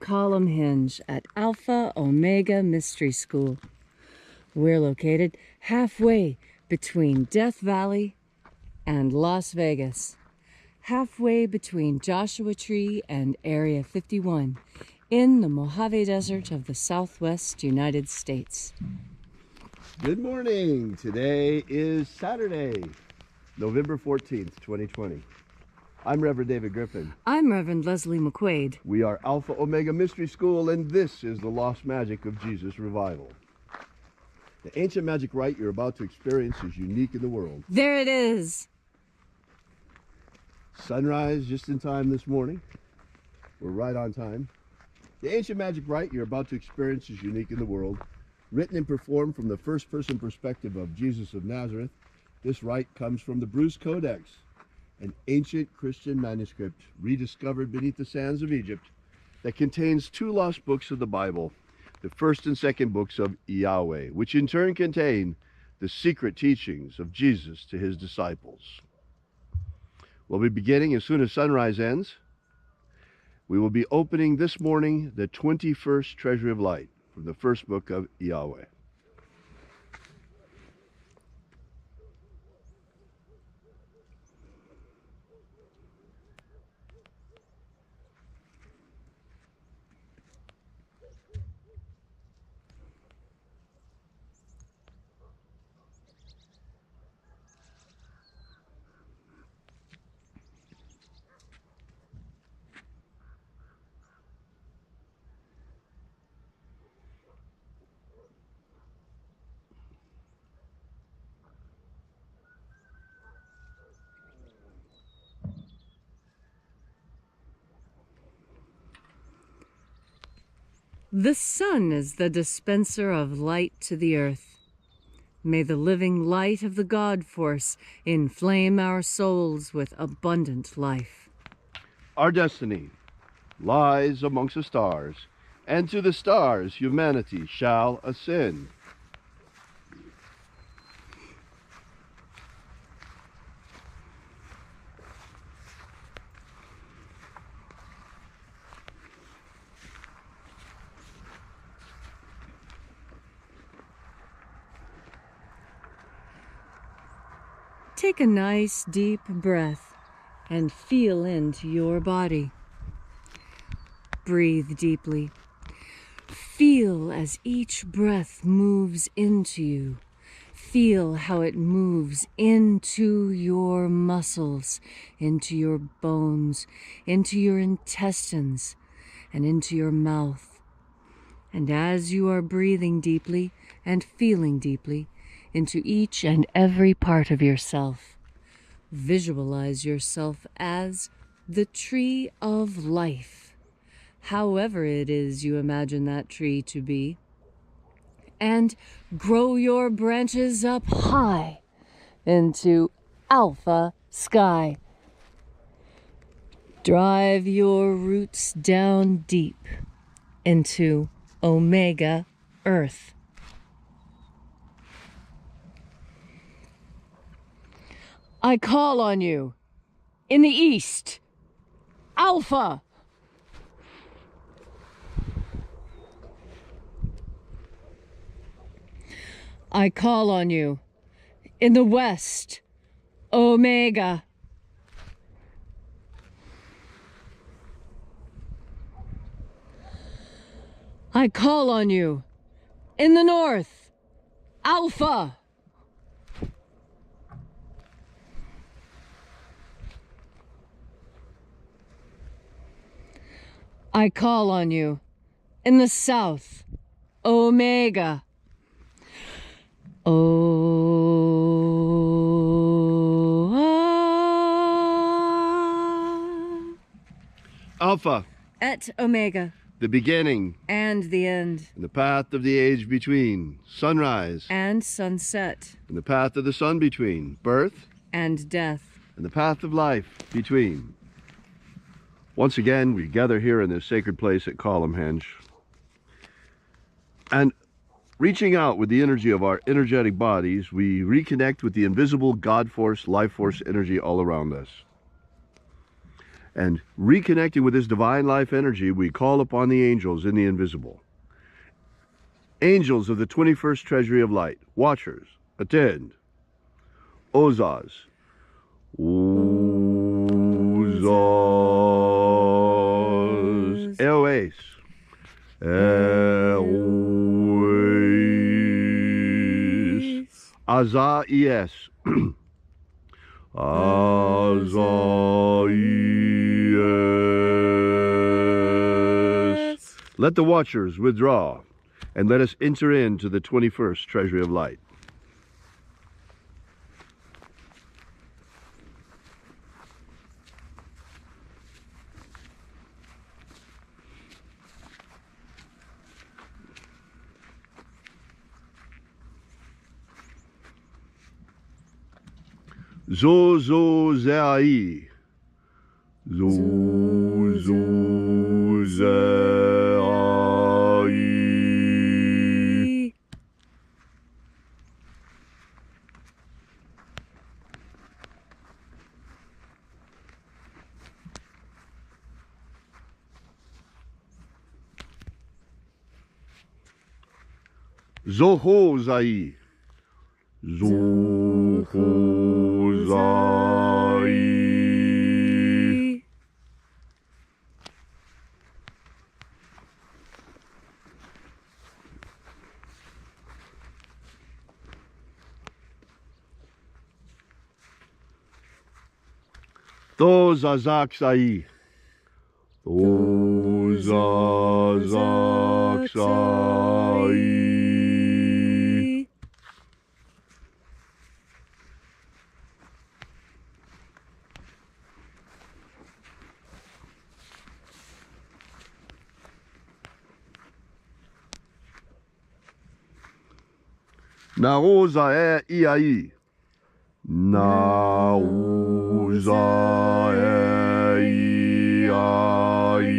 column hinge at Alpha Omega Mystery School. We're located halfway between Death Valley and Las Vegas, halfway between Joshua Tree and Area 51 in the Mojave Desert of the Southwest United States. Good morning. Today is Saturday, November 14th, 2020. I'm Reverend David Griffin. I'm Reverend Leslie McQuaid. We are Alpha Omega Mystery School, and this is the Lost Magic of Jesus Revival. The ancient magic rite you're about to experience is unique in the world. There it is. Sunrise just in time this morning. We're right on time. The ancient magic rite you're about to experience is unique in the world. Written and performed from the first-person perspective of Jesus of Nazareth, this rite comes from the Bruce Codex, an ancient Christian manuscript rediscovered beneath the sands of Egypt that contains two lost books of the Bible, the first and second books of Yahweh, which in turn contain the secret teachings of Jesus to his disciples. We'll be beginning as soon as sunrise ends. We will be opening this morning the 21st Treasury of Light from the first book of Yahweh. The sun is the dispenser of light to the earth. May the living light of the God force inflame our souls with abundant life. Our destiny lies amongst the stars, and to the stars humanity shall ascend. Take a nice deep breath and feel into your body. Breathe deeply. Feel as each breath moves into you. Feel how it moves into your muscles, into your bones, into your intestines, and into your mouth. And as you are breathing deeply and feeling deeply, into each and every part of yourself, visualize yourself as the tree of life, however it is you imagine that tree to be, and grow your branches up high into alpha sky. Drive your roots down deep into omega earth. I call on you in the east, Alpha. I call on you in the west, Omega. I call on you in the north, Alpha. I call on you in the south, Omega. Alpha, Et Omega, the beginning and the end, and the path of the age between, sunrise and sunset, and the path of the sun between, birth and death, and the path of life between. Once again, we gather here in this sacred place at Column Henge, and reaching out with the energy of our energetic bodies, we reconnect with the invisible God force, life force energy all around us. And reconnecting with this divine life energy, we call upon the angels in the invisible. Angels of the 21st Treasury of Light, watchers, attend. Ozaz. Ozaz. Eoes. Eoes. Azaies. Azaies. Let the watchers withdraw, and let us enter into the 21st Treasury of Light. Zozozai. Zozozai. Zohozai. Zohozai. Thozazaksai. Thozazaksai. Naoza e iai. Naoza e iai.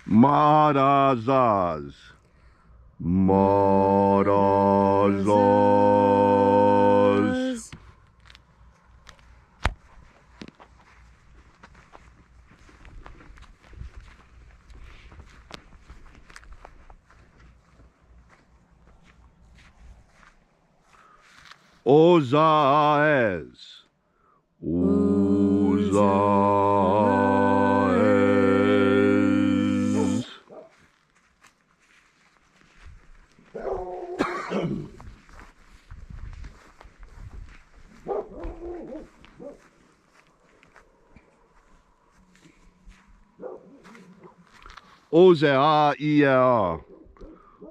Marazaz. Marazaz. Ozaez. Ozaez. Ozea ia.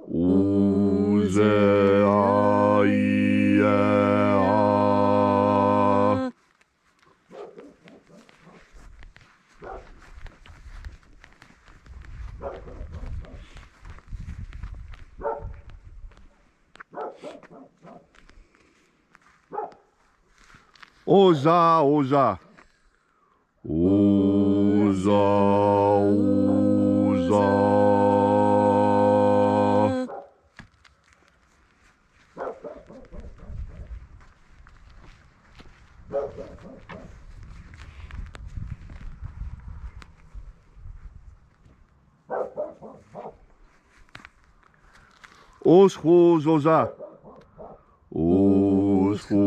Ozea ia. Oza, oza. Oza, oza. Oschozoza. Oschozoza.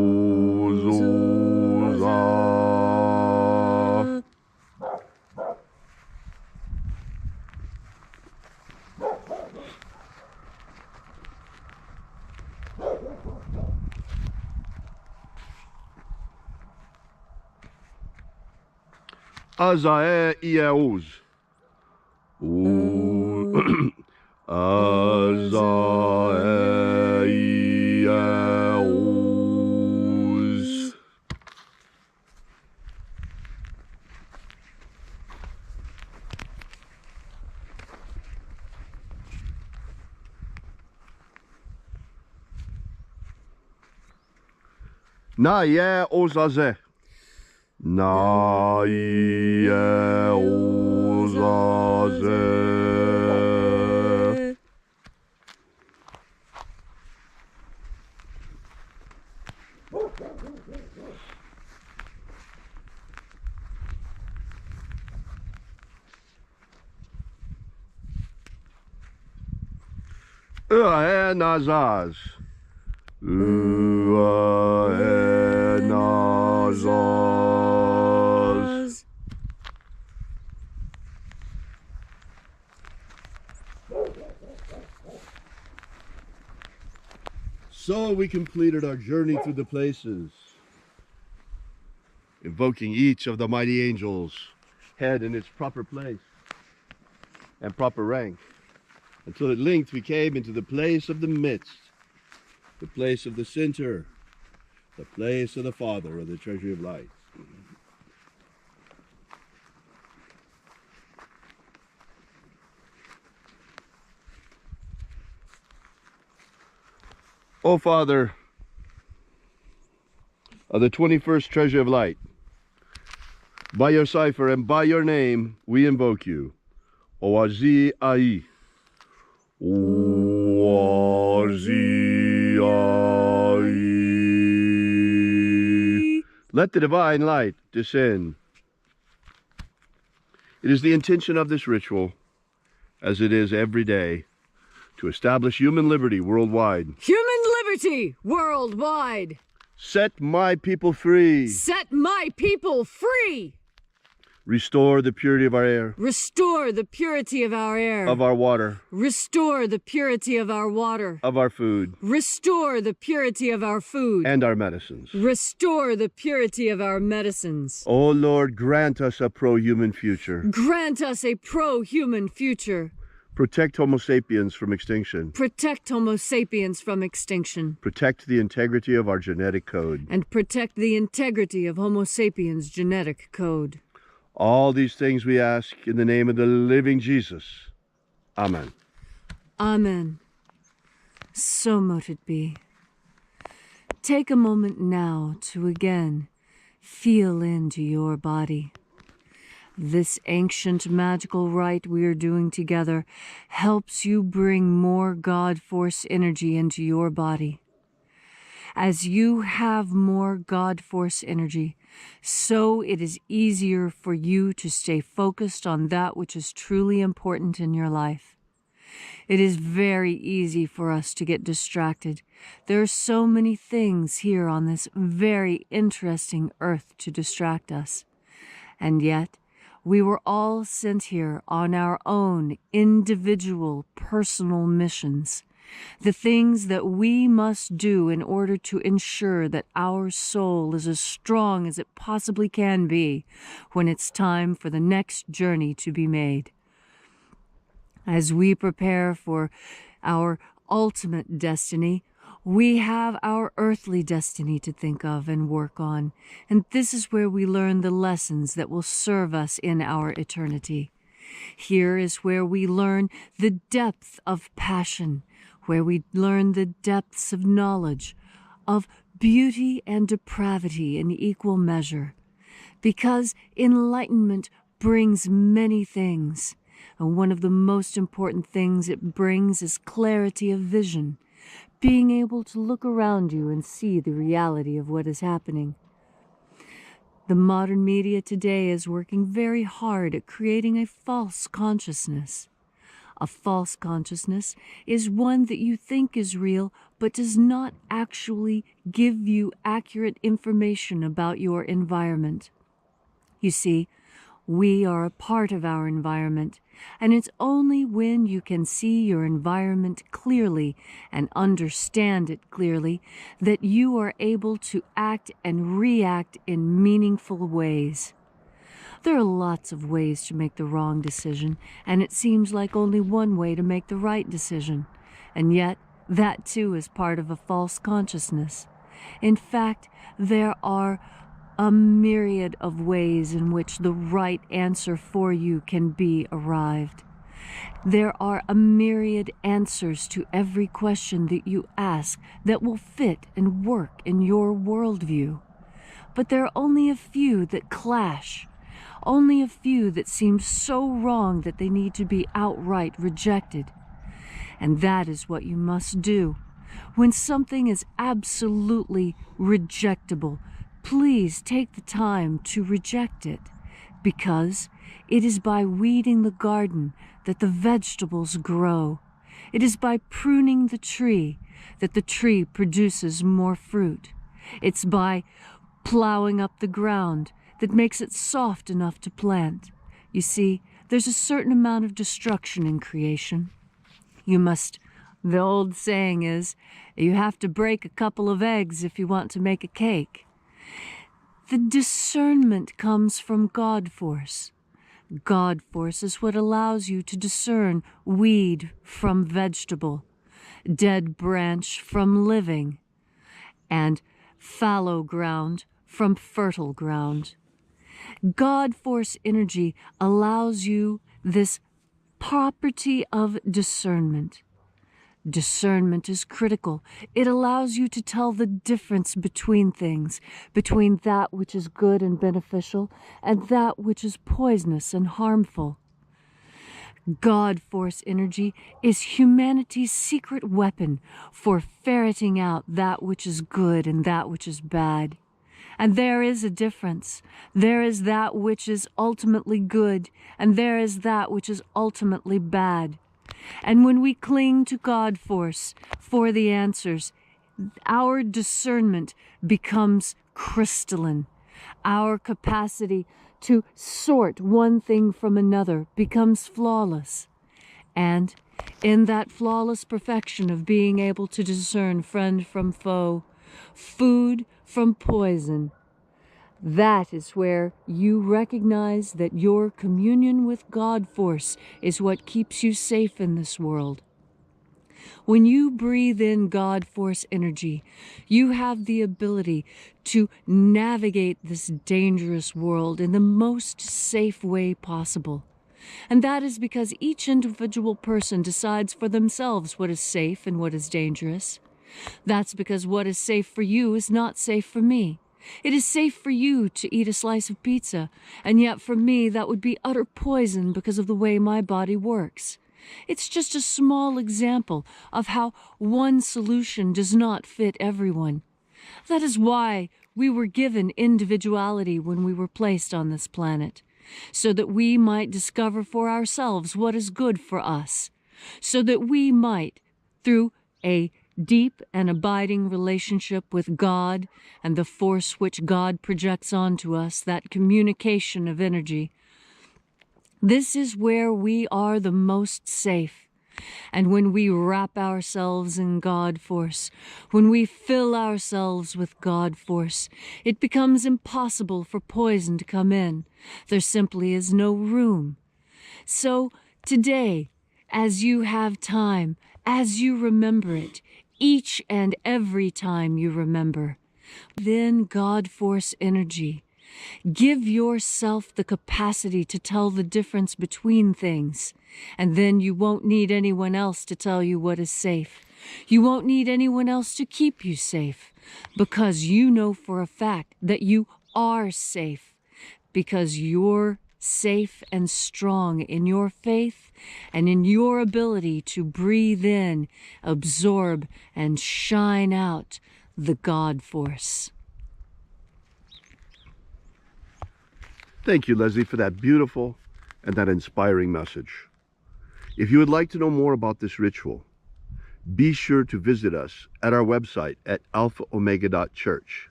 Azae Iaouz. Azae Iaouz. Na ye ozaze. Nai Ozaze. Nazaz. Nazaz. So we completed our journey through the places, invoking each of the mighty angels' head in its proper place and proper rank, until at length we came into the place of the midst, the place of the center, the place of the Father of the treasury of light. O Father of the 21st treasury of light, by your cipher and by your name we invoke you. Oazi Ai. Oazi Ai. Let the divine light descend. It is the intention of this ritual, as it is every day, to establish human liberty worldwide. Human liberty worldwide. Set my people free. Set my people free. Restore the purity of our air. Restore the purity of our air. Of our water. Restore the purity of our water. Of our food. Restore the purity of our food. And our medicines. Restore the purity of our medicines. O Lord, grant us a pro-human future. Grant us a pro-human future. Protect Homo sapiens from extinction. Protect Homo sapiens from extinction. Protect the integrity of our genetic code. And protect the integrity of Homo sapiens' genetic code. All these things we ask in the name of the living Jesus. Amen. Amen. So mote it be. Take a moment now to again feel into your body. This ancient magical rite we are doing together helps you bring more God Force energy into your body. As you have more God Force energy, so it is easier for you to stay focused on that which is truly important in your life. It is very easy for us to get distracted. There are so many things here on this very interesting earth to distract us. And yet, we were all sent here on our own individual, personal missions. The things that we must do in order to ensure that our soul is as strong as it possibly can be when it's time for the next journey to be made. As we prepare for our ultimate destiny, we have our earthly destiny to think of and work on, and this is where we learn the lessons that will serve us in our eternity. Here is where we learn the depth of passion, where we learn the depths of knowledge, of beauty and depravity in equal measure, because enlightenment brings many things, and one of the most important things it brings is clarity of vision, being able to look around you and see the reality of what is happening. The modern media today is working very hard at creating a false consciousness. A false consciousness is one that you think is real, but does not actually give you accurate information about your environment. You see, we are a part of our environment, and it's only when you can see your environment clearly and understand it clearly that you are able to act and react in meaningful ways. There are lots of ways to make the wrong decision, and it seems like only one way to make the right decision. And yet, that too is part of a false consciousness. In fact, there are a myriad of ways in which the right answer for you can be arrived. There are a myriad answers to every question that you ask that will fit and work in your worldview. but there are only a few that clash, only a few that seem so wrong that they need to be outright rejected. And that is what you must do. When something is absolutely rejectable, please take the time to reject it, because it is by weeding the garden that the vegetables grow. It is by pruning the tree that the tree produces more fruit. It's by plowing up the ground that makes it soft enough to plant. You see, there's a certain amount of destruction in creation. The old saying is, you have to break a couple of eggs if you want to make a cake. The discernment comes from God force. God force is what allows you to discern weed from vegetable, dead branch from living, and fallow ground from fertile ground. God force energy allows you this property of discernment. Discernment is critical. It allows you to tell the difference between things, between that which is good and beneficial and that which is poisonous and harmful. God force energy is humanity's secret weapon for ferreting out that which is good and that which is bad. And there is a difference. There is that which is ultimately good, and there is that which is ultimately bad. And when we cling to God force for the answers, our discernment becomes crystalline. Our capacity to sort one thing from another becomes flawless. And in that flawless perfection of being able to discern friend from foe, food from poison, that is where you recognize that your communion with God force is what keeps you safe in this world. When you breathe in God force energy, you have the ability to navigate this dangerous world in the most safe way possible. And that is because each individual person decides for themselves what is safe and what is dangerous. That's because what is safe for you is not safe for me. It is safe for you to eat a slice of pizza, and yet for me that would be utter poison because of the way my body works. It's just a small example of how one solution does not fit everyone. That is why we were given individuality when we were placed on this planet, so that we might discover for ourselves what is good for us, so that we might, through a deep and abiding relationship with God and the force which God projects onto us, that communication of energy. This is where we are the most safe. And when we wrap ourselves in God force, when we fill ourselves with God force, it becomes impossible for poison to come in. There simply is no room. So today, as you have time, as you remember it, each and every time you remember, then God force energy. Give yourself the capacity to tell the difference between things, and then you won't need anyone else to tell you what is safe. You won't need anyone else to keep you safe, because you know for a fact that you are safe, because you're safe and strong in your faith and in your ability to breathe in, absorb, and shine out the God force. Thank you, Leslie, for that beautiful and that inspiring message. If you would like to know more about this ritual, be sure to visit us at our website at alphaomega.church.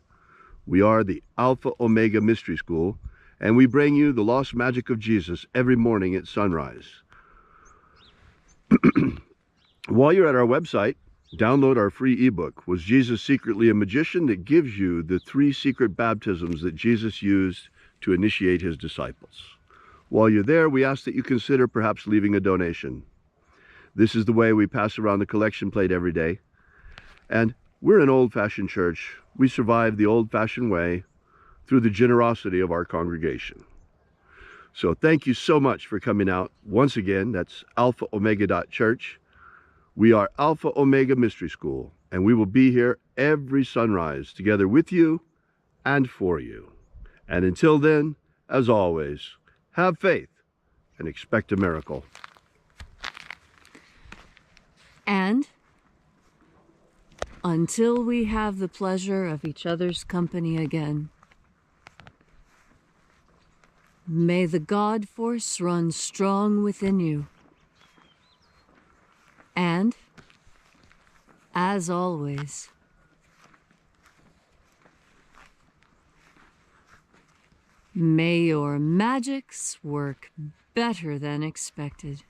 We are the Alpha Omega Mystery School, and we bring you the lost magic of Jesus every morning at sunrise. While you're at our website, download our free ebook, Was Jesus Secretly a Magician? That gives you the 3 secret baptisms that Jesus used to initiate his disciples. While you're there, we ask that you consider perhaps leaving a donation. This is the way we pass around the collection plate every day. And we're an old-fashioned church. We survive the old-fashioned way through the generosity of our congregation. So thank you so much for coming out. Once again, that's alphaomega.church. We are Alpha Omega Mystery School, and we will be here every sunrise together with you and for you. And until then, as always, have faith and expect a miracle. And until we have the pleasure of each other's company again, may the God force run strong within you. And, as always, may your magics work better than expected.